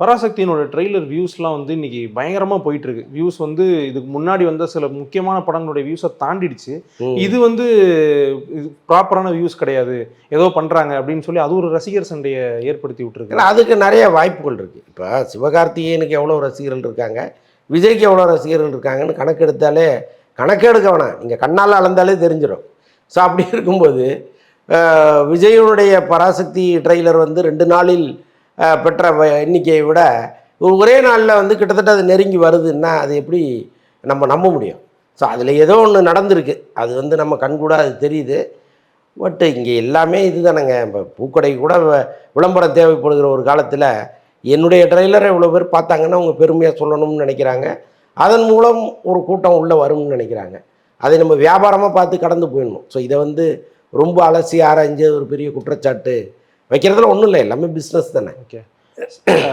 பராசக்தியினோட trailer வியூஸ்லாம் வந்து இன்னைக்கு பயங்கரமா போயிட்டு இருக்கு. வியூஸ் வந்து இதுக்கு முன்னாடி வந்த சில முக்கியமான படங்களுடைய வியூஸை தாண்டிடுச்சு. ம். இது வந்து இது ப்ராப்பரான வியூஸ் கிடையாது. ஏதோ பண்றாங்க அப்படின்னு சொல்லி அது ஒரு ரசிகர் சண்டைய ஏற்படுத்தி விட்டுருக்கு. ஏன்னா அதுக்கு நிறைய வாய்ப்புகள் இருக்குது. இப்போ சிவகார்த்திகேயனுக்கு எவ்வளோ ரசிகர்கள் இருக்காங்க, விஜய்க்கு எவ்வளோ ரசிகர்கள் இருக்காங்கன்னு கணக்கெடுத்தாலே கணக்கெடுக்க வேணாம், நீங்கள் கண்ணால் அளந்தாலே தெரிஞ்சிடும். ஸோ அப்படி இருக்கும்போது விஜயனுடைய பராசக்தி ட்ரெய்லர் வந்து 2 நாளில் பெற்ற எண்ணிக்கையை விட ஒரே நாளில் வந்து கிட்டத்தட்ட அது நெருங்கி வருதுன்னா அது எப்படி நம்ம நம்ப முடியும்? ஸோ அதில் ஏதோ ஒன்று நடந்திருக்கு. அது வந்து நம்ம கண்கூட அது தெரியுது. பட் இங்கே எல்லாமே இது தானேங்க. இப்போ பூக்கடை கூட விளம்பரம் தேவைப்படுகிற ஒரு காலத்தில் என்னுடைய ட்ரெய்லரை இவ்வளோ பேர் பார்த்தாங்கன்னா அவங்க பெருமையாக சொல்லணும்னு நினைக்கிறாங்க. அதன் மூலம் ஒரு கூட்டம் உள்ளே வரும்னு நினைக்கிறாங்க. அதை நம்ம வியாபாரமாக பார்த்து கடந்து போயிடணும். ஸோ இதை வந்து ரொம்ப அலசி ஆராய்ஞ்சு ஒரு பெரிய குற்றச்சாட்டு வைக்கிறதுல ஒன்றும் இல்லை, எல்லாமே பிஸ்னஸ் தானே. ஓகே.